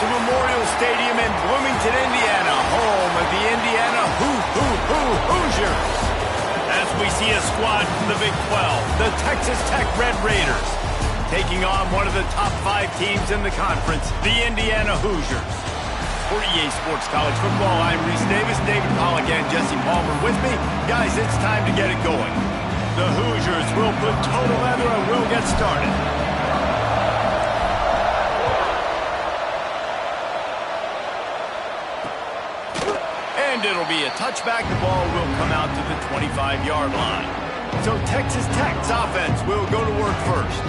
to Memorial Stadium in Bloomington, Indiana, home of the Indiana Hoosiers. As we see a squad from the Big 12, the Texas Tech Red Raiders, taking on one of the top 5 teams in the conference, the Indiana Hoosiers. For EA Sports College Football, I'm Reese Davis, David Pollack, and Jesse Palmer with me. Guys, it's time to get it going. The Hoosiers will put total leather and we'll get started. And it'll be a touchback. The ball will come out to the 25-yard line. So Texas Tech's offense will go to work first.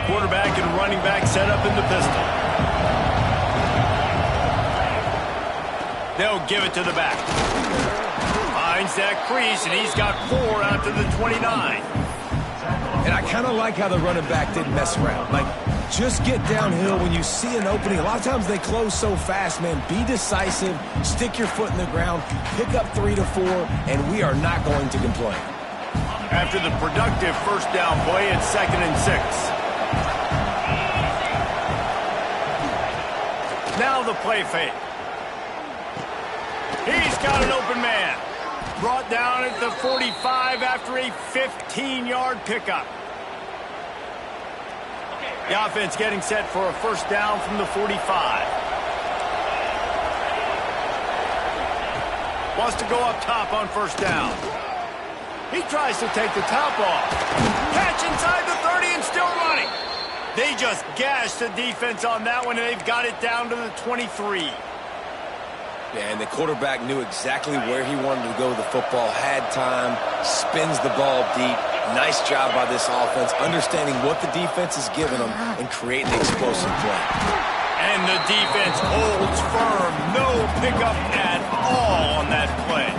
Quarterback and running back set up in the pistol. They'll give it to the back. Finds that crease, and he's got 4 out to the 29. And I kind of like how the running back didn't mess around. Like, just get downhill when you see an opening. A lot of times they close so fast, man. Be decisive, stick your foot in the ground, pick up 3 to 4, and we are not going to complain. After the productive first down play, it's 2nd and 6. Now the play fake. He's got an open man. Brought down at the 45 after a 15-yard pickup. The offense getting set for a first down from the 45. Wants to go up top on first down. He tries to take the top off. Catch inside the 30 and still running. They just gashed the defense on that one, and they've got it down to the 23. Yeah, and the quarterback knew exactly where he wanted to go with the football, had time, spins the ball deep. Nice job by this offense, understanding what the defense is giving them and creating the explosive play. And the defense holds firm. No pickup at all on that play.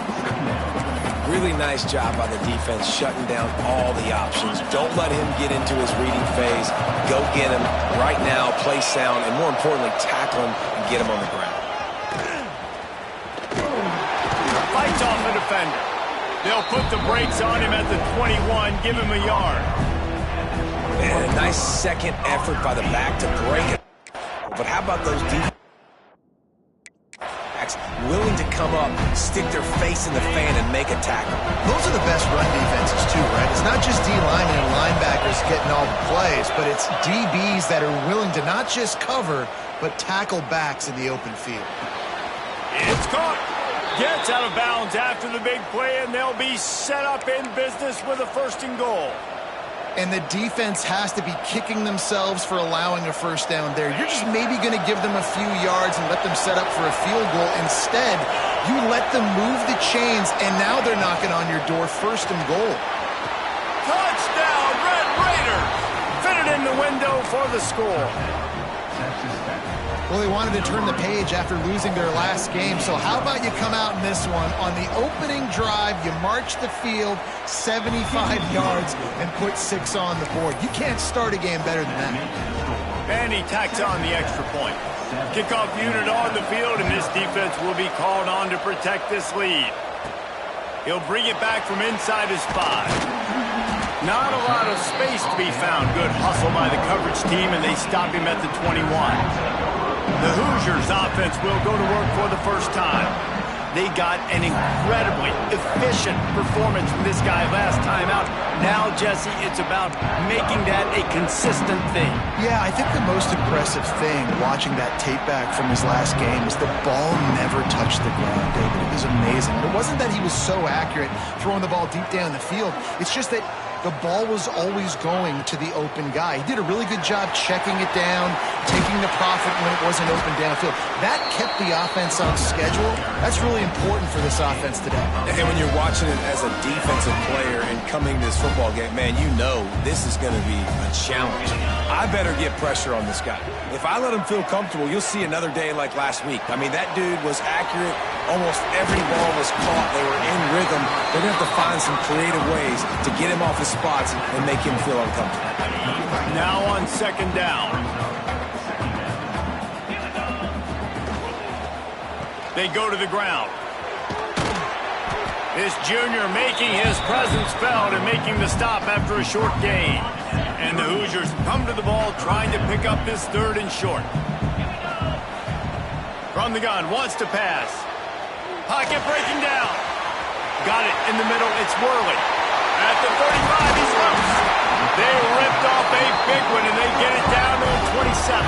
Really nice job by the defense shutting down all the options. Don't let him get into his reading phase. Go get him right now, play sound, and more importantly, tackle him and get him on the ground. Fights off the defender. They'll put the brakes on him at the 21, give him a yard. And a nice second effort by the back to break it. But how about those defense willing to come up, stick their face in the fan, and make a tackle? Those are the best run defenses, too, right? It's not just D-linemen and linebackers getting all the plays, but it's DBs that are willing to not just cover, but tackle backs in the open field. It's caught. Gets out of bounds after the big play, and they'll be set up in business with a 1st and goal. And the defense has to be kicking themselves for allowing a first down there. You're just maybe going to give them a few yards and let them set up for a field goal. Instead, you let them move the chains, and now they're knocking on your door, 1st and goal. Touchdown, Red Raiders! Fitted in the window for the score. Well, they wanted to turn the page after losing their last game, so how about you come out in this one? On the opening drive, you march the field 75 yards and put 6 on the board. You can't start a game better than that. And he tacks on the extra point. Kickoff unit on the field, and this defense will be called on to protect this lead. He'll bring it back from inside his 5. Not a lot of space to be found. Good hustle by the coverage team, and they stop him at the 21. The Hoosiers offense will go to work for the first time. They got an incredibly efficient performance from this guy last time out. Now, Jesse, it's about making that a consistent thing. Yeah, I think the most impressive thing watching that tape back from his last game is the ball never touched the ground, David. It was amazing. It wasn't that he was so accurate throwing the ball deep down the field. It's just that the ball was always going to the open guy. He did a really good job checking it down, taking the profit when it wasn't open downfield. That kept the offense on schedule. That's really important for this offense today. And when you're watching it as a defensive player and coming to this football game, man, you know this is going to be a challenge. I better get pressure on this guy. If I let him feel comfortable, you'll see another day like last week. I mean, that dude was accurate. Almost every ball was caught. They were in rhythm. They're going to have to find some creative ways to get him off his spots and make him feel uncomfortable. Now on second down. They go to the ground. This junior making his presence felt and making the stop after a short gain. And the Hoosiers come to the ball trying to pick up this third and short. From the gun, wants to pass. Pocket breaking down. Got it in the middle, it's Worley. At the 35, he's loose. They ripped off a big one, and they get it down to the 27.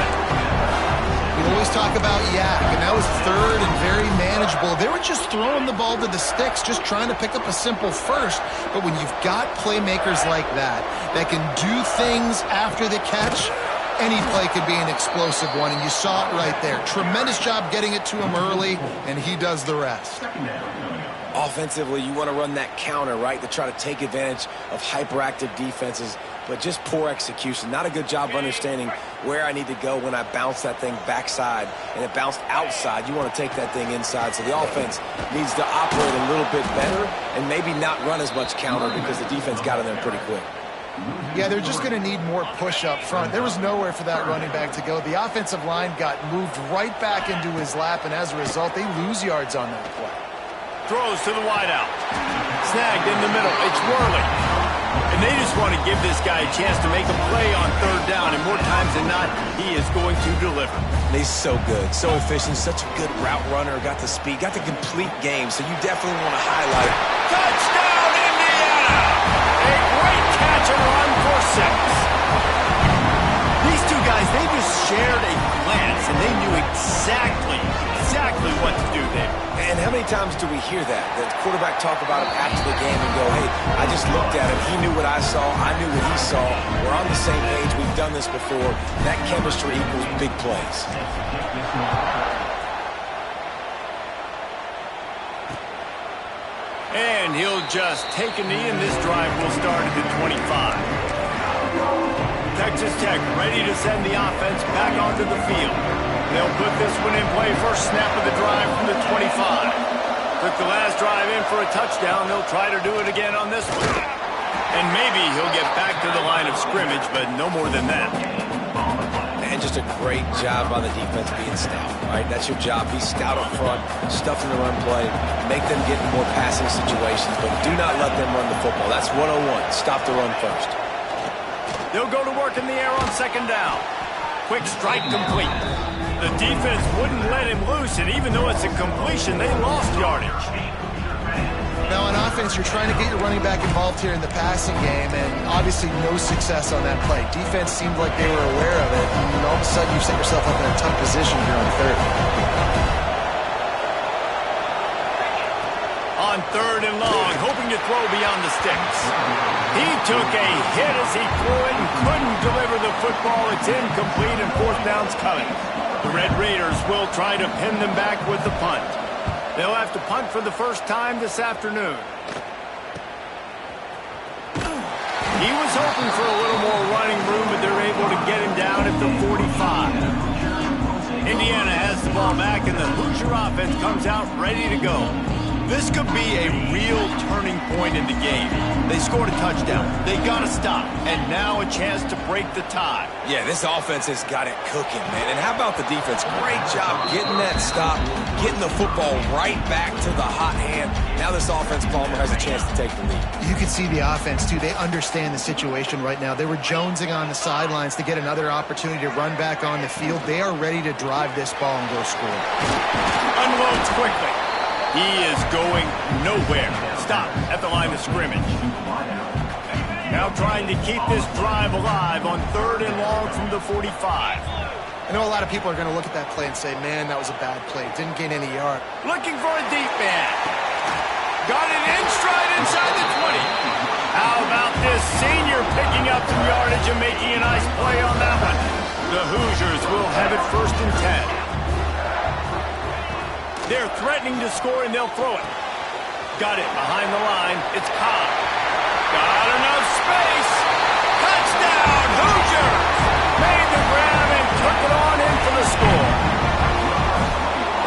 We always talk about yak, and that was third and very manageable. They were just throwing the ball to the sticks, just trying to pick up a simple first. But when you've got playmakers like that can do things after the catch, any play could be an explosive one, and you saw it right there. Tremendous job getting it to him early, and he does the rest. Offensively, you want to run that counter, right, to try to take advantage of hyperactive defenses, but just poor execution. Not a good job of understanding where I need to go when I bounce that thing backside, and it bounced outside. You want to take that thing inside, so the offense needs to operate a little bit better and maybe not run as much counter because the defense got in there pretty quick. Yeah, they're just going to need more push up front. There was nowhere for that running back to go. The offensive line got moved right back into his lap, and as a result, they lose yards on that play. Throws to the wideout. Snagged in the middle. It's Worley. And they just want to give this guy a chance to make a play on third down, and more times than not, he is going to deliver. He's so good, so efficient, such a good route runner, got the speed, got the complete game, so you definitely want to highlight it. Touchdown, Indiana! A great catch and run for 6. These two guys, they just shared a glance, and they knew exactly what to do there. And how many times do we hear that? The quarterback talk about him after the game and go, hey, I just looked at him. He knew what I saw. I knew what he saw. We're on the same page. We've done this before. That chemistry equals big plays. And he'll just take a knee, and this drive will start at the 25. Texas Tech ready to send the offense back onto the field. They'll put this one in play. First snap of the drive from the 25. Took the last drive in for a touchdown. They'll try to do it again on this one. And maybe he'll get back to the line of scrimmage, but no more than that. And just a great job on the defense being stout, right? That's your job. Be stout up front, stuff in the run play, make them get in more passing situations, but do not let them run the football. That's 101. Stop the run first. They'll go to work in the air on second down. Quick strike complete. The defense wouldn't let him loose, and even though it's a completion, they lost yardage. Now on offense, you're trying to get your running back involved here in the passing game, and obviously no success on that play. Defense seemed like they were aware of it, and all of a sudden you set yourself up in a tough position here on third. On third and long, hoping to throw beyond the sticks. He took a hit as he threw it and couldn't deliver the football. It's incomplete, and fourth down's coming. The Red Raiders will try to pin them back with the punt. They'll have to punt for the first time this afternoon. He was hoping for a little more running room, but they're able to get him down at the 45. Indiana has the ball back, and the Hoosier offense comes out ready to go. This could be a real turning point in the game. They scored a touchdown. They got to stop. And now a chance to break the tie. Yeah, this offense has got it cooking, man. And how about the defense? Great job getting that stop, getting the football right back to the hot hand. Now this offense, Palmer, has a chance to take the lead. You can see the offense, too. They understand the situation right now. They were jonesing on the sidelines to get another opportunity to run back on the field. They are ready to drive this ball and go score. Unloads quickly. He is going nowhere. Stop at the line of scrimmage. Now trying to keep this drive alive on third and long from the 45. I know a lot of people are going to look at that play and say, man, that was a bad play. Didn't gain any yard. Looking for a deep man. Got it in stride inside the 20. How about this senior picking up some yardage and making a nice play on that one? The Hoosiers will have it 1st and 10. They're threatening to score, and they'll throw it. Got it behind the line. It's Ncaa. Got enough space. Touchdown, Hoosiers! Made the grab and took it on in for the score.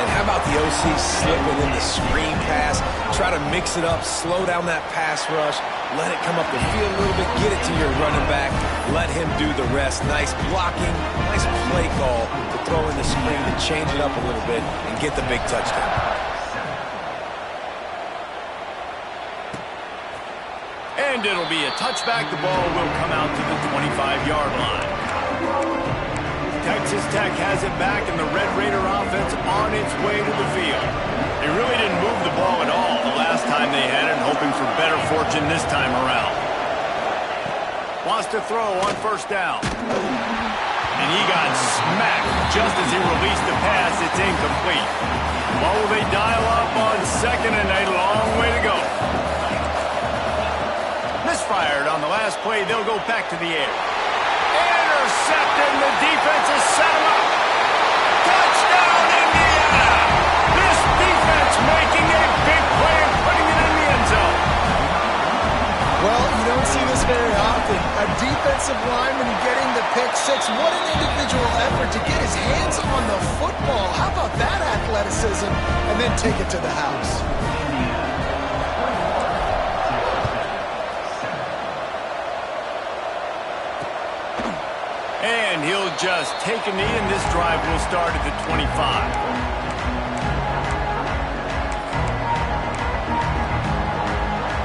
And how about the OC slipping in the screen pass? Try to mix it up, slow down that pass rush, let it come up the field a little bit, get it to your running back, let him do the rest. Nice blocking, nice play call to throw in the screen to change it up a little bit and get the big touchdown. And it'll be a touchback. The ball will come out to the 25-yard line. Texas Tech has it back, and the Red Raider offense on its way to the field. They really didn't move the ball at all the last time they had it, hoping for better fortune this time around. Wants to throw on 1st down. And he got smacked just as he released the pass. It's incomplete. What will they dial up on 2nd and a long way to go? Misfired on the last play. They'll go back to the air. Intercepted, and the defense has set him up. Touchdown, Indiana! This defense making a big play and putting it in the end zone. Well, you don't see this very often. A defensive lineman getting the pick 6. What an individual effort to get his hands on the football. How about that athleticism? And then take it to the house. And he'll just take a knee, and this drive will start at the 25.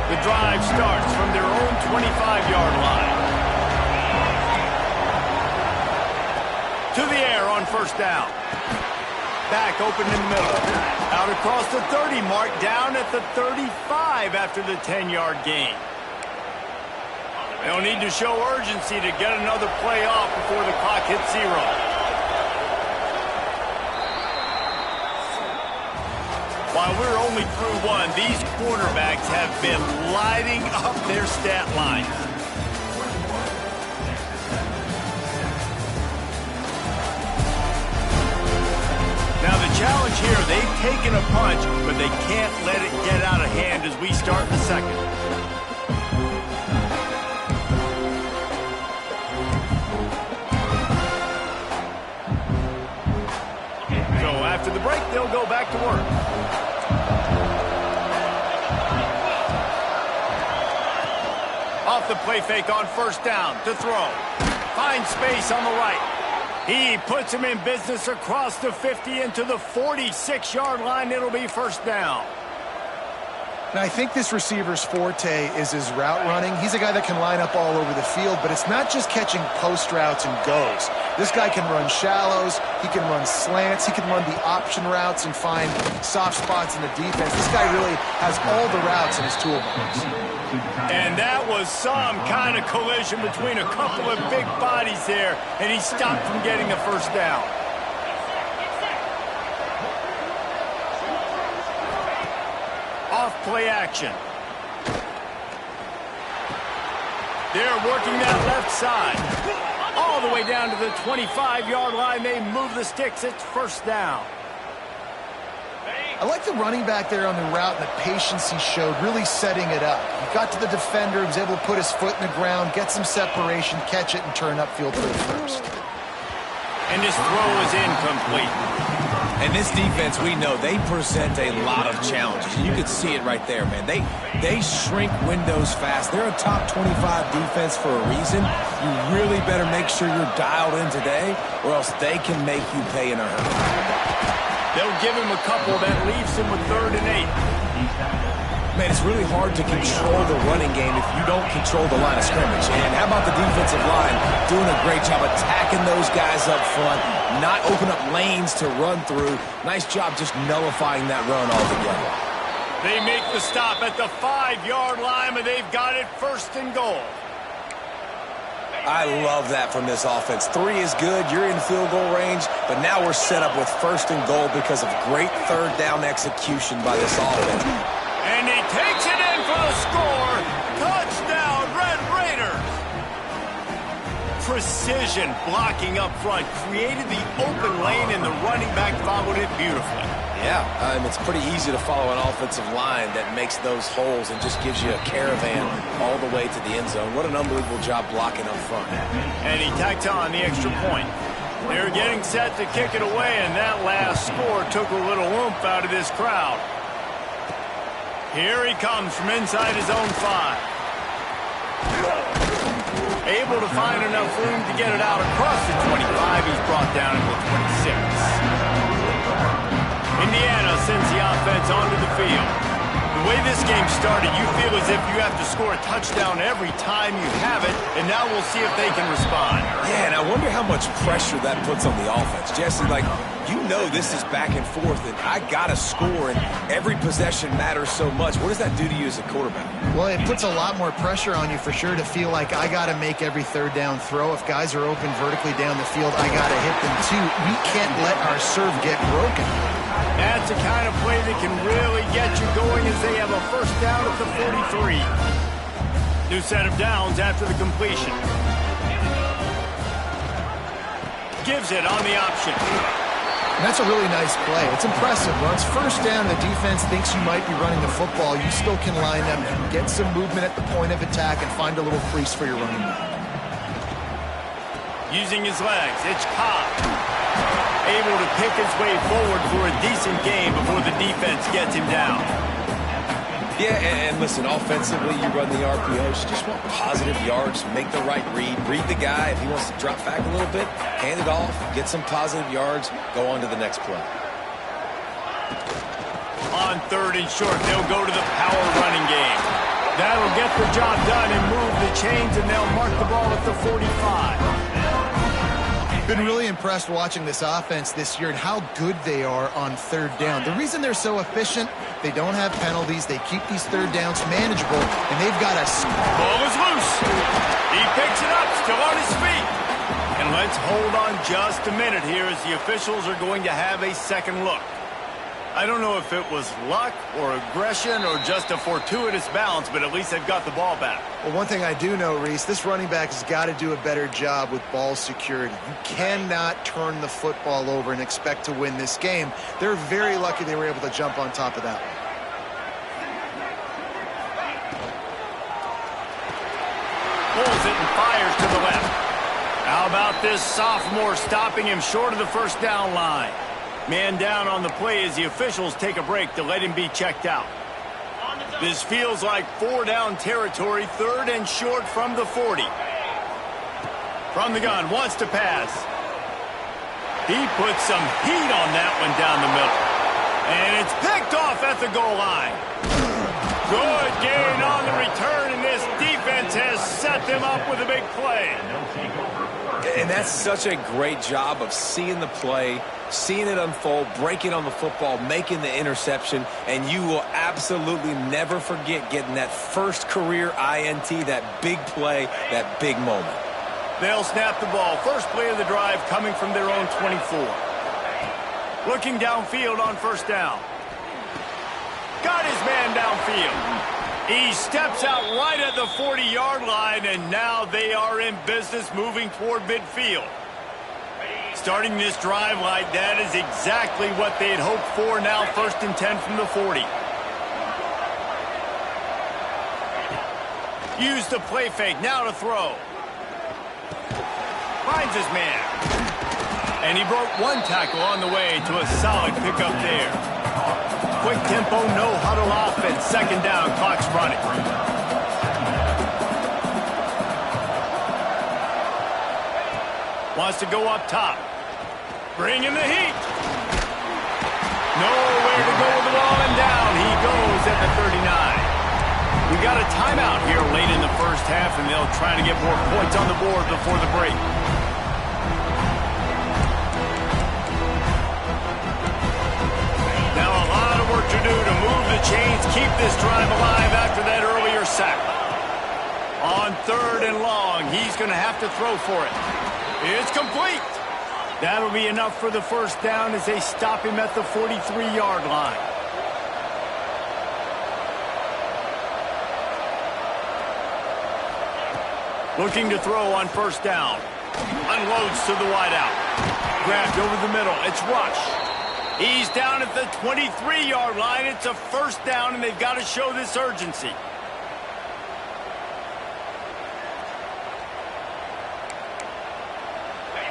The drive starts from their own 25-yard line. To the air on 1st down. Back open in the middle. Out across the 30 mark, down at the 35 after the 10-yard gain. They'll need to show urgency to get another play off before the clock hits 0. While we're only through 1, these quarterbacks have been lighting up their stat line. Now the challenge here, they've taken a punch, but they can't let it get out of hand as we start the 2nd. After the break, they'll go back to work. Off the play fake on 1st down to throw. Finds space on the right. He puts him in business across the 50 into the 46-yard line. It'll be 1st down. And I think this receiver's forte is his route running. He's a guy that can line up all over the field, but it's not just catching post routes and goes. This guy can run shallows, he can run slants, he can run the option routes and find soft spots in the defense. This guy really has all the routes in his toolbox. And that was some kind of collision between a couple of big bodies there, and he stopped from getting the 1st down. Off play action. They're working that left side. All the way down to the 25-yard line. They move the sticks. It's 1st down. I like the running back there on the route and the patience he showed, really setting it up. He got to the defender, was able to put his foot in the ground, get some separation, catch it, and turn upfield for the 1st. And this throw is incomplete. And this defense, we know, they present a lot of challenges. You can see it right there, man. They shrink windows fast. They're a top 25 defense for a reason. You really better make sure you're dialed in today, or else they can make you pay in a hurry. They'll give him a couple that leaves him with 3rd and 8. Man, it's really hard to control the running game if you don't control the line of scrimmage. And how about the defensive line doing a great job attacking those guys up front, not open up lanes to run through. Nice job just nullifying that run altogether. They make the stop at the 5-yard line, but they've got it 1st and goal. I love that from this offense. 3 is good. You're in field goal range, but now we're set up with 1st and goal because of great 3rd down execution by this offense. And he takes it in for the score. Touchdown, precision blocking up front, created the open lane, and the running back followed it beautifully. Yeah, it's pretty easy to follow an offensive line that makes those holes and just gives you a caravan all the way to the end zone. What an unbelievable job blocking up front. And he tacked on the extra point. They're getting set to kick it away, and that last score took a little oomph out of this crowd. Here he comes from inside his own 5. Able to find enough room to get it out across the 25. He's brought down at the 26. Indiana sends the offense onto the field. The way this game started, you feel as if you have to score a touchdown every time you have it, and now we'll see if they can respond. Yeah, and I wonder how much pressure that puts on the offense. Jesse, you know this is back and forth, and I got to score, and every possession matters so much. What does that do to you as a quarterback? Well, it puts a lot more pressure on you for sure to feel like I got to make every third down throw. If guys are open vertically down the field, I got to hit them too. We can't let our serve get broken. That's the kind of play that can really get you going as they have a first down at the 43. New set of downs after the completion. Gives it on the option. And that's a really nice play. It's impressive. Once first down, the defense thinks you might be running the football. You still can line up, get some movement at the point of attack, and find a little crease for your running back. Using his legs, Ncaa able to pick his way forward for a decent game before the defense gets him down. Yeah, and listen, offensively, you run the RPOs. You just want positive yards, make the right read. Read the guy. If he wants to drop back a little bit, hand it off, get some positive yards, go on to the next play. On 3rd and short, they'll go to the power running game. That'll get the job done and move the chains, and they'll mark the ball at the 45. Been really impressed watching this offense this year and how good they are on 3rd down. The reason they're so efficient, they don't have penalties. They keep these 3rd downs manageable, and they've got a... Ball is loose. He picks it up, still on his feet. And let's hold on just a minute here as the officials are going to have a second look. I don't know if it was luck or aggression or just a fortuitous bounce, but at least they've got the ball back. Well, one thing I do know, Reese, this running back has got to do a better job with ball security. You cannot turn the football over and expect to win this game. They're very lucky they were able to jump on top of that one. Pulls it and fires to the left. How about this sophomore stopping him short of the first down line? Man down on the play as the officials take a break to let him be checked out. This feels like 4-down territory, 3rd and short from the 40. From the gun, wants to pass. He puts some heat on that one down the middle. And it's picked off at the goal line. Good gain on the return, and this defense has set them up with a big play. And that's such a great job of seeing the play, seeing it unfold, breaking on the football, making the interception, and you will absolutely never forget getting that first career INT, that big play, that big moment. They'll snap the ball. First play of the drive coming from their own 24. Looking downfield on first down. Got his man downfield. He steps out right at the 40-yard line, and now they are in business moving toward midfield. Starting this drive like that is exactly what they had hoped for. Now 1st and 10 from the 40. Use the play fake, now to throw. Finds his man. And he broke one tackle on the way to a solid pickup there. Quick tempo, no huddle offense. 2nd down, clock's running. Wants to go up top. Bringing the heat. Nowhere to go with the ball, and down he goes at the 39. We got a timeout here late in the first half, and they'll try to get more points on the board before the break. Now a lot of work to do to move the chains, keep this drive alive after that earlier sack. On 3rd and long, he's going to have to throw for it. It's complete. That'll be enough for the first down as they stop him at the 43-yard line. Looking to throw on first down. unloads to the wideout. Grabbed over the middle. It's Rush. He's down at the 23-yard line. It's a first down, and they've got to show this urgency.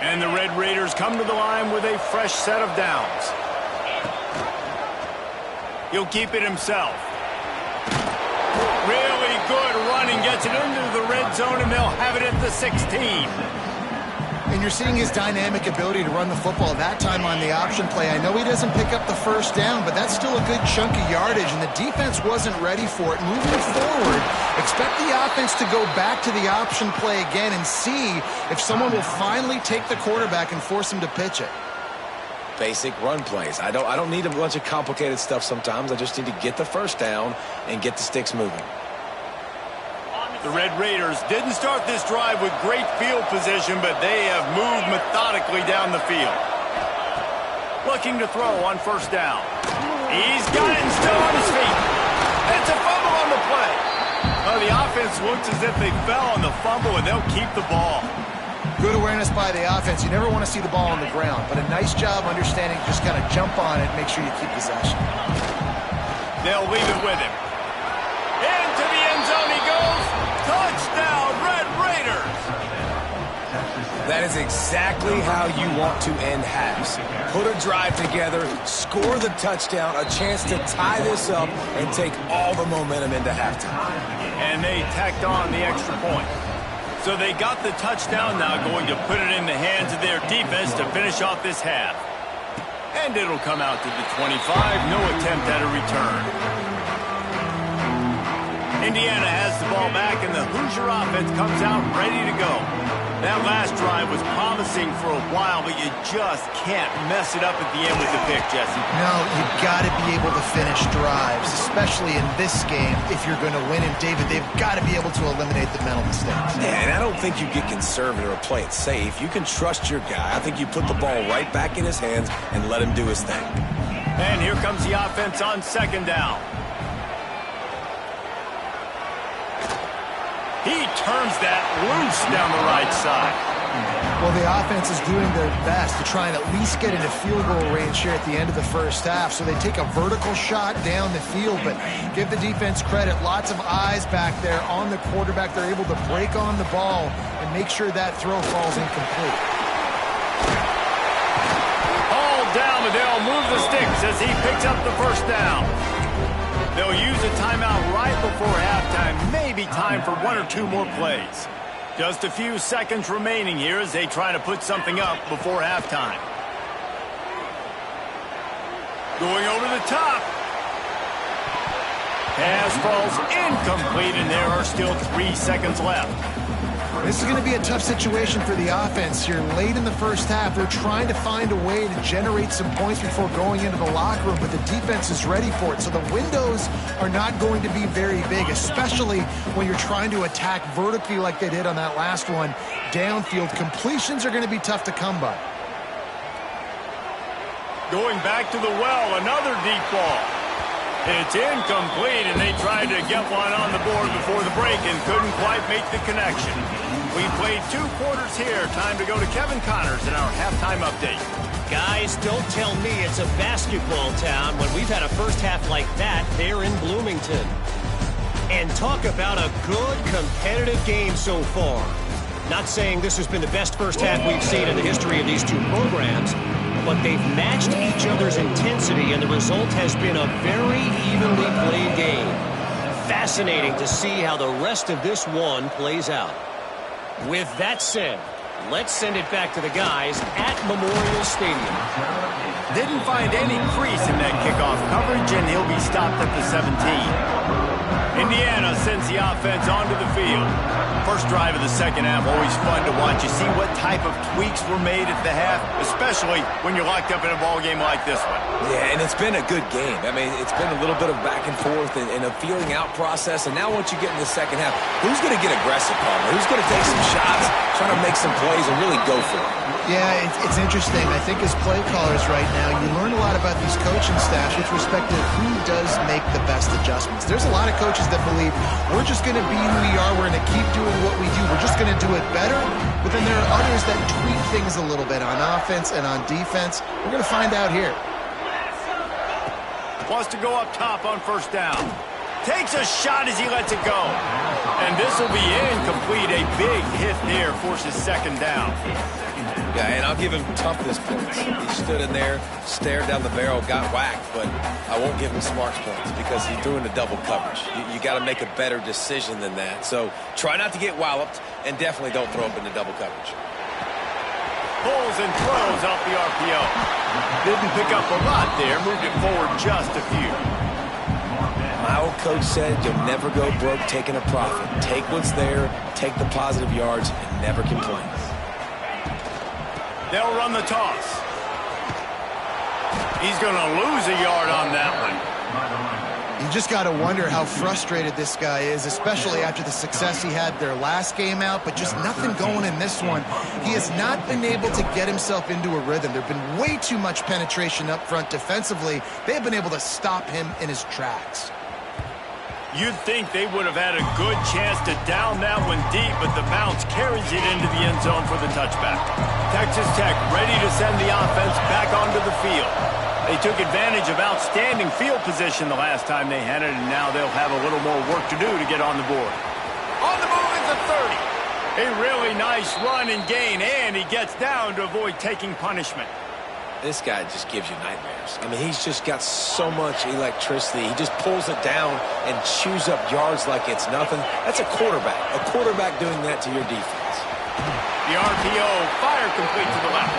And the Red Raiders come to the line with a fresh set of downs. He'll keep it himself. Really good running, gets it into the red zone, and they'll have it at the 16. And you're seeing his dynamic ability to run the football that time on the option play. I know he doesn't pick up the first down, but that's still a good chunk of yardage, and the defense wasn't ready for it. Moving forward, expect the offense to go back to the option play again and see if someone will finally take the quarterback and force him to pitch it. Basic run plays. I don't need a bunch of complicated stuff sometimes. I just need to get the first down and get the sticks moving. The Red Raiders didn't start this drive with great field position, but they have moved methodically down the field. Looking to throw on first down. He's got it and still on his feet. It's a fumble on the play. Well, the offense looks as if they fell on the fumble, and they'll keep the ball. Good awareness by the offense. You never want to see the ball on the ground, but a nice job understanding just kind of jump on it and make sure you keep possession. They'll leave it with him. Into the end zone he goes. Touchdown, Red Raiders! That is exactly how you want to end halves. Put a drive together, score the touchdown, a chance to tie this up, and take all the momentum into halftime. And they tacked on the extra point. So they got the touchdown, now going to put it in the hands of their defense to finish off this half. And it'll come out to the 25, no attempt at a return. Indiana has the ball back, and the Hoosier offense comes out ready to go. That last drive was promising for a while, but you just can't mess it up at the end with the pick, Jesse. No, you've got to be able to finish drives, especially in this game if you're going to win. And, David, they've got to be able to eliminate the mental mistakes. Yeah, and I don't think you get conservative or play it safe. You can trust your guy. I think you put the ball right back in his hands and let him do his thing. And here comes the offense on second down. He turns that loose down the right side. Well, the offense is doing their best to try and at least get into field goal range here at the end of the first half. So they take a vertical shot down the field, but give the defense credit. Lots of eyes back there on the quarterback. They're able to break on the ball and make sure that throw falls incomplete. Hauled down, but they'll move the sticks as he picks up the first down. They'll use a timeout right before halftime. Maybe time for one or two more plays. Just a few seconds remaining here as they try to put something up before halftime. Going over the top. Pass falls incomplete, and there are still 3 seconds left. This is going to be a tough situation for the offense here. Late in the first half, they're trying to find a way to generate some points before going into the locker room, but the defense is ready for it. So the windows are not going to be very big, especially when you're trying to attack vertically like they did on that last one. Downfield completions are going to be tough to come by. Going back to the well, another deep ball. It's incomplete, and they tried to get one on the board before the break and couldn't quite make the connection. We played 2 quarters here. Time to go to Kevin Connors in our halftime update. Guys, don't tell me it's a basketball town when we've had a first half like that there in Bloomington. And talk about a good competitive game so far. Not saying this has been the best first half we've seen in the history of these 2 programs, but they've matched each other's intensity, and the result has been a very evenly played game. Fascinating to see how the rest of this one plays out. With that said, let's send it back to the guys at Memorial Stadium. Didn't find any crease in that kickoff coverage, and he'll be stopped at the 17. Indiana sends the offense onto the field. First drive of the second half, always fun to watch. You see what type of tweaks were made at the half, especially when you're locked up in a ball game like this one. Yeah, and it's been a good game. I mean, it's been a little bit of back and forth and a feeling out process. And now once you get in the second half, who's going to get aggressive, Palmer? Who's going to take some shots, try to make some plays, and really go for it? Yeah, it's interesting. I think as play callers right now, you learn a lot about these coaching staffs with respect to who does make the best adjustments. There's a lot of coaches that believe we're just going to be who we are. We're going to keep doing what we do. We're just going to do it better. But then there are others that tweak things a little bit on offense and on defense. We're going to find out here. Wants to go up top on first down. Takes a shot as he lets it go. And this will be incomplete. A big hit there forces second down. Yeah, and I'll give him toughness points. He stood in there, stared down the barrel, got whacked, but I won't give him smarts points because he threw into double coverage. You got to make a better decision than that. So try not to get walloped, and definitely don't throw up into double coverage. Pulls and throws off the RPO. Didn't pick up a lot there, moved it forward just a few. My old coach said you'll never go broke taking a profit. Take what's there, take the positive yards, and never complain. They'll run the toss. He's going to lose a yard on that one. You just got to wonder how frustrated this guy is, especially after the success he had their last game out, but just nothing going in this one. He has not been able to get himself into a rhythm. There have been way too much penetration up front defensively. They have been able to stop him in his tracks. You'd think they would have had a good chance to down that one deep, but the bounce carries it into the end zone for the touchback. Texas Tech ready to send the offense back onto the field. They took advantage of outstanding field position the last time they had it, and now they'll have a little more work to do to get on the board. On the move is the 30. A really nice run and gain, and he gets down to avoid taking punishment. This guy just gives you nightmares. I mean, he's just got so much electricity. He just pulls it down and chews up yards like it's nothing. That's a quarterback. A quarterback doing that to your defense. The RPO, fire complete to the left.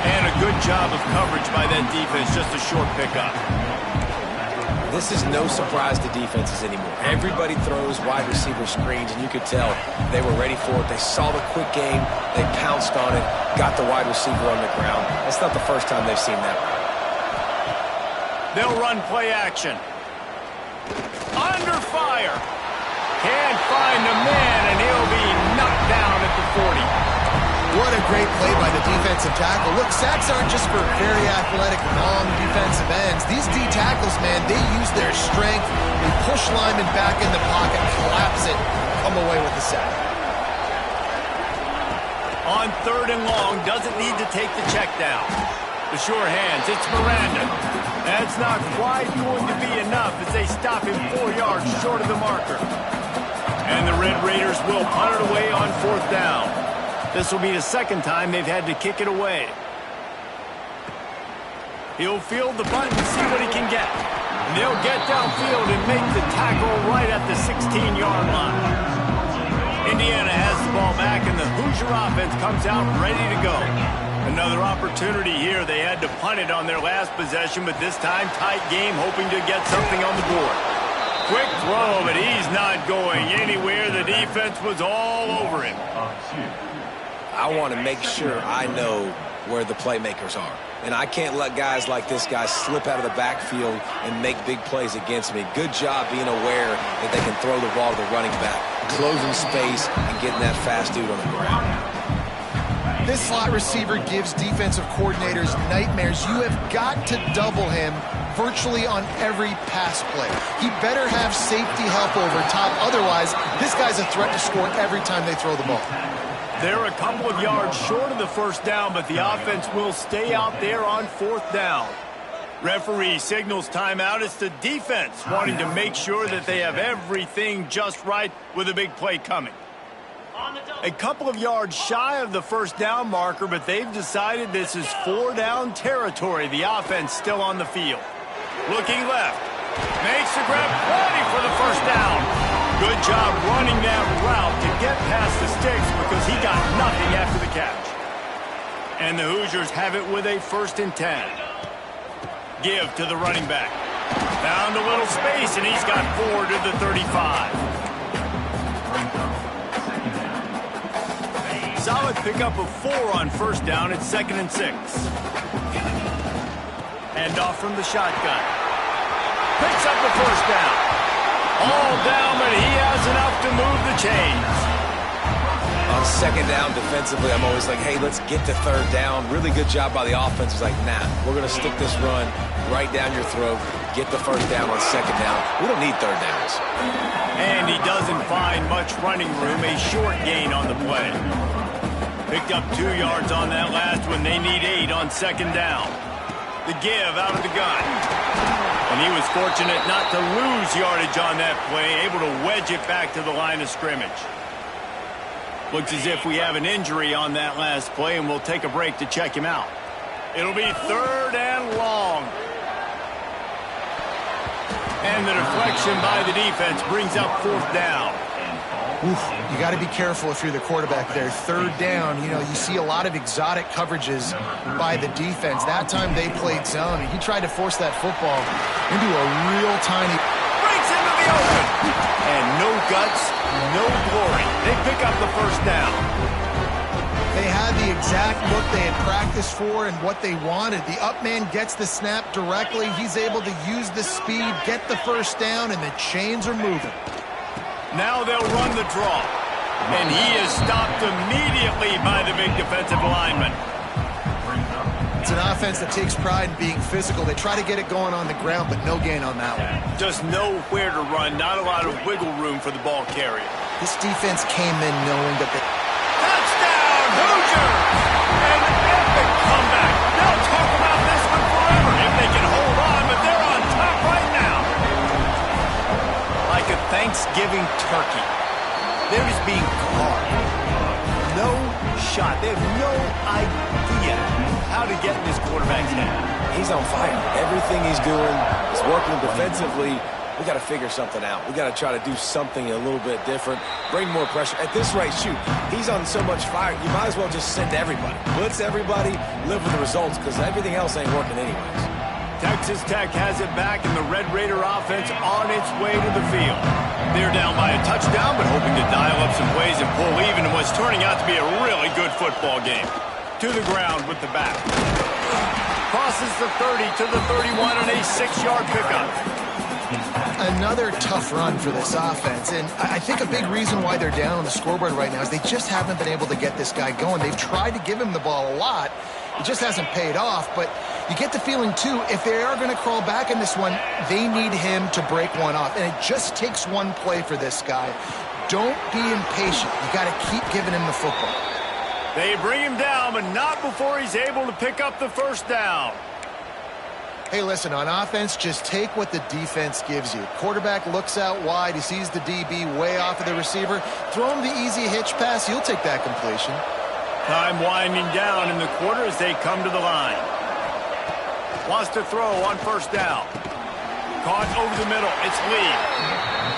And a good job of coverage by that defense, just a short pickup. This is no surprise to defenses anymore. Everybody throws wide receiver screens, and you could tell they were ready for it. They saw the quick game. They pounced on it, got the wide receiver on the ground. That's not the first time they've seen that. They'll run play action. Under fire. Can't find the man, and he'll be knocked down at the 40. What a great play by the defensive tackle. Look, sacks aren't just for very athletic, long defensive ends. These D tackles, man, they use their strength. They push linemen back in the pocket, collapse it, come away with the sack. On third and long, doesn't need to take the check down. The sure hands, it's Miranda. That's not quite going to be enough as they stop him 4 yards short of the marker. And the Red Raiders will punt it away on fourth down. This will be the second time they've had to kick it away. He'll field the bunt and see what he can get. And they'll get downfield and make the tackle right at the 16-yard line. Indiana has the ball back, and the Hoosier offense comes out ready to go. Another opportunity here. They had to punt it on their last possession, but this time tight game, hoping to get something on the board. Quick throw, but he's not going anywhere. The defense was all over him. I want to make sure I know where the playmakers are. And I can't let guys like this guy slip out of the backfield and make big plays against me. Good job being aware that they can throw the ball to the running back, closing space and getting that fast dude on the ground. This slot receiver gives defensive coordinators nightmares. You have got to double him virtually on every pass play. He better have safety help over top. Otherwise, this guy's a threat to score every time they throw the ball. They're a couple of yards short of the first down, but the offense will stay out there on fourth down. Referee signals timeout. It's the defense wanting to make sure that they have everything just right with a big play coming. A couple of yards shy of the first down marker, but they've decided this is 4-down territory. The offense still on the field. Looking left. Makes the grab, ready for the first down. Good job running that route to get past the sticks because he got nothing after the catch. And the Hoosiers have it with a 1st and 10. Give to the running back. Found a little space, and he's got 4 to the 35. Solid pickup of 4 on first down. It's 2nd and 6. Hand off from the shotgun. Picks up the first down. All down, but he has enough to move the chains. On second down defensively, I'm always like, hey, let's get to third down. Really good job by the offense. It's like, nah, we're going to stick this run right down your throat. Get the first down on second down. We don't need third downs. And he doesn't find much running room. A short gain on the play. Picked up 2 yards on that last one. They need 8 on second down. The give out of the gun. And he was fortunate not to lose yardage on that play, able to wedge it back to the line of scrimmage. Looks as if we have an injury on that last play, and we'll take a break to check him out. It'll be 3rd and long. And the deflection by the defense brings up 4th down. Oof, you got to be careful if you're the quarterback there. 3rd down, you see a lot of exotic coverages by the defense. That time they played zone, and he tried to force that football into a real tiny... Breaks into the open. And no guts, no glory. They pick up the first down. They had the exact look they had practiced for and what they wanted. The up man gets the snap directly. He's able to use the speed, get the first down, and the chains are moving. Now they'll run the draw. And he is stopped immediately by the big defensive lineman. It's an offense that takes pride in being physical. They try to get it going on the ground, but no gain on that one. Just nowhere to run. Not a lot of wiggle room for the ball carrier. This defense came in knowing that they... Touchdown, Hoosiers! An epic comeback. They'll talk about this one forever if they can hold on, but they're on top right now. Like a Thanksgiving turkey. They're just being carved. No shot. They have no idea how to get in this quarterback's head. He's on fire. Everything he's doing is working defensively. We got to figure something out. We got to try to do something a little bit different. Bring more pressure. At this rate, shoot, he's on so much fire, you might as well just send everybody. Blitz everybody, live with the results, because everything else ain't working anyways. Texas Tech has it back, and the Red Raider offense on its way to the field. They're down by a touchdown, but hoping to dial up some plays and pull even in what's turning out to be a really good football game. To the ground with the back. Crosses the 30 to the 31 on a 6-yard pickup. Another tough run for this offense, and I think a big reason why they're down on the scoreboard right now is they just haven't been able to get this guy going. They've tried to give him the ball a lot. It just hasn't paid off, but you get the feeling, too, if they are going to crawl back in this one, they need him to break one off, and it just takes one play for this guy. Don't be impatient. You got to keep giving him the football. They bring him down, but not before he's able to pick up the first down. Hey, listen, on offense, just take what the defense gives you. Quarterback looks out wide. He sees the DB way off of the receiver. Throw him the easy hitch pass. You'll take that completion. Time winding down in the quarter as they come to the line. Wants to throw on first down. Caught over the middle. It's Lee.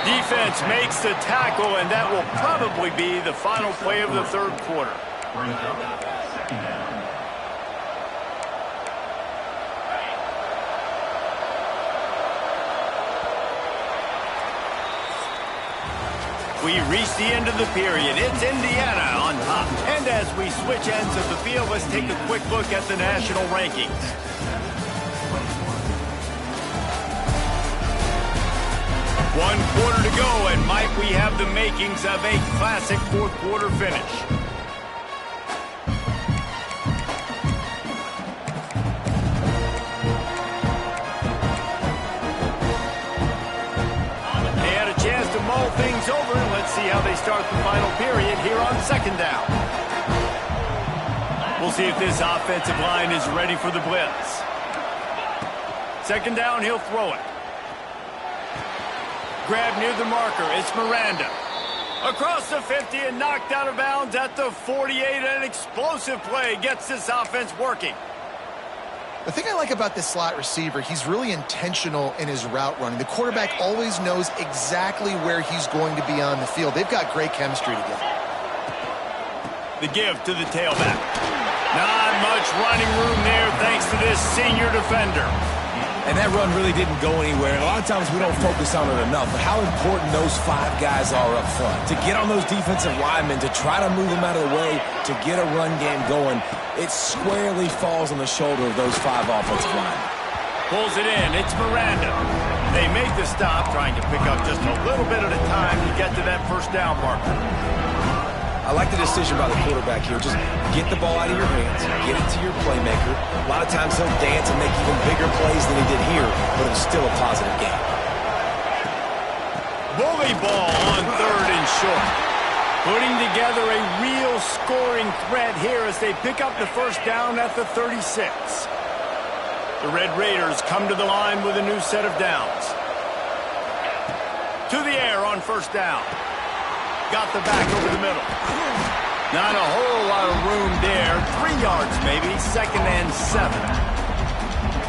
Defense makes the tackle, and that will probably be the final play of the third quarter. We reach the end of the period. It's Indiana on top. And as we switch ends of the field, let's take a quick look at the national rankings. One quarter to go, and might we have the makings of a classic fourth quarter finish. They had a chance to mull things over. Let's see how they start the final period here on second down. We'll see if this offensive line is ready for the blitz. Second down, he'll throw it. Grab near the marker. It's Miranda. Across the 50 and knocked out of bounds at the 48. An explosive play gets this offense working. The thing I like about this slot receiver, he's really intentional in his route running. The quarterback always knows exactly where he's going to be on the field. They've got great chemistry together. The give to the tailback. Not much running room there thanks to this senior defender. And that run really didn't go anywhere. A lot of times we don't focus on it enough, but how important those 5 guys are up front. To get on those defensive linemen, to try to move them out of the way, to get a run game going, it squarely falls on the shoulder of those 5 offensive linemen. Pulls it in. It's Miranda. They make the stop, trying to pick up just a little bit at a time to get to that first down marker. I like the decision by the quarterback here. Just get the ball out of your hands, get it to your playmaker. A lot of times he'll dance and make even bigger plays than he did here, but it was still a positive game. Bully ball on 3rd and short. Putting together a real scoring threat here as they pick up the first down at the 36. The Red Raiders come to the line with a new set of downs. To the air on 1st down. Got the back over the middle. Not a whole lot of room there. 3 yards maybe. 2nd and 7.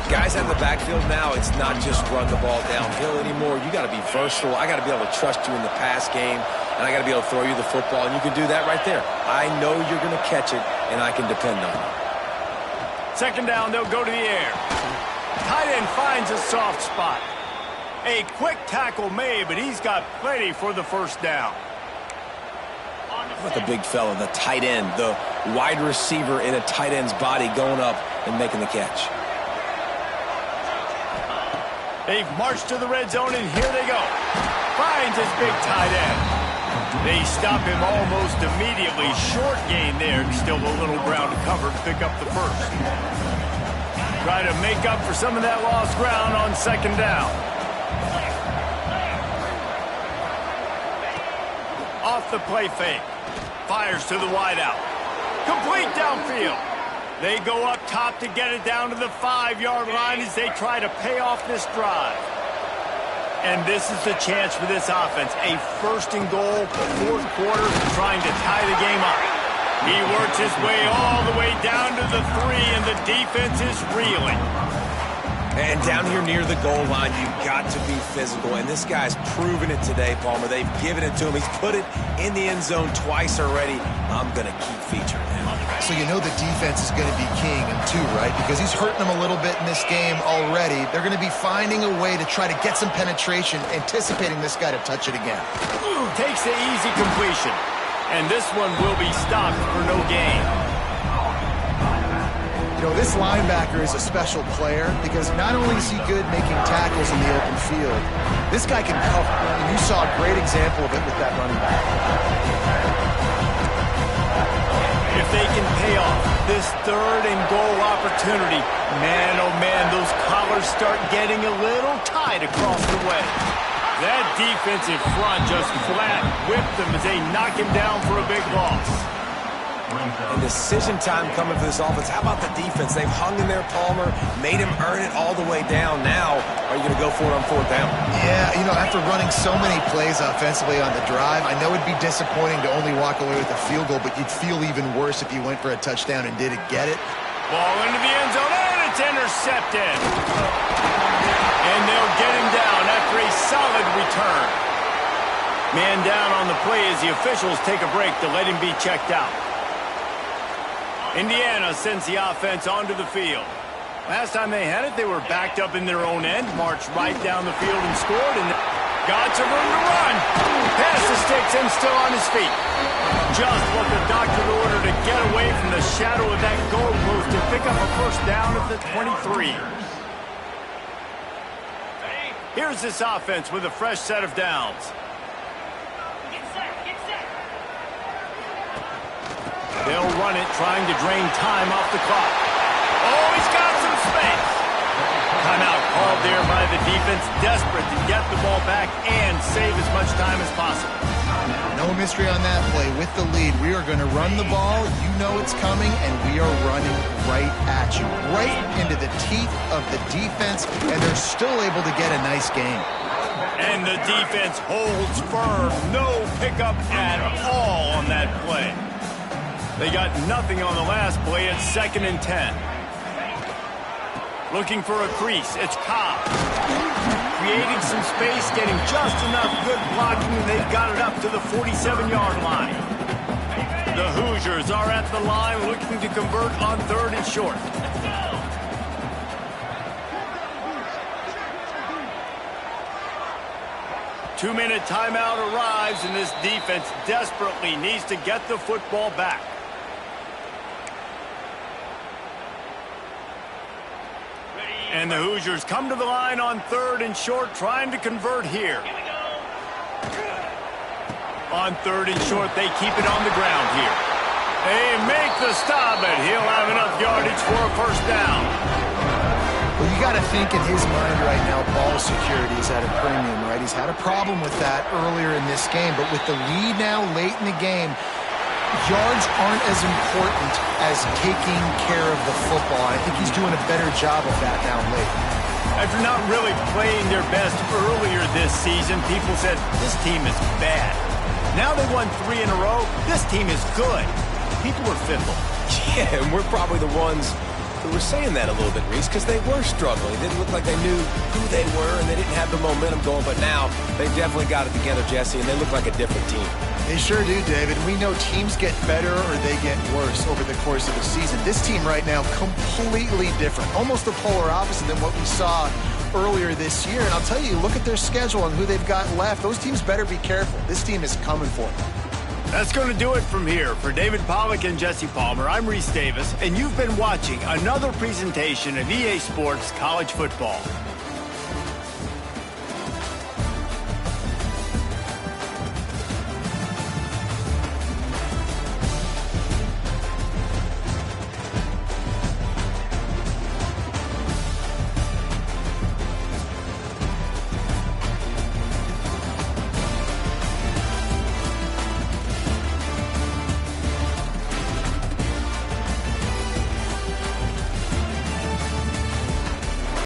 Guys out of the backfield now, it's not just run the ball downhill anymore. You got to be versatile. I got to be able to trust you in the pass game, and I got to be able to throw you the football, and you can do that right there. I know you're going to catch it, and I can depend on it. 2nd down, they'll go to the air. Tight end finds a soft spot. A quick tackle made, but he's got plenty for the 1st down. How about the big fella, the tight end, the wide receiver in a tight end's body going up and making the catch. They've marched to the red zone, and here they go. Finds his big tight end. They stop him almost immediately. Short gain there. Still a little ground to cover to pick up the 1st. Try to make up for some of that lost ground on 2nd down. Off the play fake. Fires to the wideout. Complete downfield. They go up top to get it down to the 5-yard line as they try to pay off this drive. And this is the chance for this offense. A 1st and goal, 4th quarter, trying to tie the game up. He works his way all the way down to the 3, and the defense is reeling. And down here near the goal line, you've got to be physical. And this guy's proven it today, Palmer. They've given it to him. He's put it in the end zone twice already. I'm going to keep featuring him. So you know the defense is going to be keying him too, right? Because he's hurting them a little bit in this game already. They're going to be finding a way to try to get some penetration, anticipating this guy to touch it again. Takes the easy completion. And this one will be stopped for no gain. You know, this linebacker is a special player because not only is he good making tackles in the open field, this guy can cover. And you saw a great example of it with that running back. If they can pay off this 3rd and goal opportunity, man, oh man, those collars start getting a little tight across the way. That defensive front just flat whipped them as they knock him down for a big loss. And decision time coming for this offense. How about the defense? They've hung in there, Palmer, made him earn it all the way down. Now, are you going to go for it on 4th down? Yeah, you know, after running so many plays offensively on the drive, I know it'd be disappointing to only walk away with a field goal, but you'd feel even worse if you went for a touchdown and didn't get it. Ball into the end zone, and it's intercepted. And they'll get him down after a solid return. Man down on the play as the officials take a break to let him be checked out. Indiana sends the offense onto the field. Last time they had it, they were backed up in their own end, marched right down the field and scored, and got some room to run. Pass the sticks and still on his feet. Just what the doctor ordered to get away from the shadow of that goalpost and pick up a 1st down at the 23. Here's this offense with a fresh set of downs. They'll run it, trying to drain time off the clock. Oh, he's got some space. Timeout called there by the defense, desperate to get the ball back and save as much time as possible. No mystery on that play. With the lead, we are going to run the ball. You know it's coming, and we are running right at you, right into the teeth of the defense, and they're still able to get a nice gain. And the defense holds firm. No pickup at all on that play. They got nothing on the last play. It's 2nd and 10. Looking for a crease. It's Ncaa. Creating some space, getting just enough good blocking, and they've got it up to the 47-yard line. The Hoosiers are at the line looking to convert on 3rd and short. Two-minute timeout arrives, and this defense desperately needs to get the football back. And the Hoosiers come to the line on 3rd and short, trying to convert here. On 3rd and short, they keep it on the ground here. They make the stop, but he'll have enough yardage for a first down. Well, you got to think in his mind right now, ball security is at a premium, right? He's had a problem with that earlier in this game, but with the lead now late in the game, yards aren't as important as taking care of the football. I think he's doing a better job of that now late. After not really playing their best earlier this season, people said, this team is bad. Now they won 3 in a row. This team is good. People were fickle. Yeah, and we're probably the ones who were saying that a little bit, Reese, because they were struggling. It didn't look like they knew who they were, and they didn't have the momentum going. But now they've definitely got it together, Jesse, and they look like a different team. They sure do, David. We know teams get better or they get worse over the course of the season. This team right now, completely different. Almost the polar opposite than what we saw earlier this year. And I'll tell you, look at their schedule and who they've got left. Those teams better be careful. This team is coming for them. That's going to do it from here. For David Pollack and Jesse Palmer, I'm Reese Davis, and you've been watching another presentation of EA Sports College Football.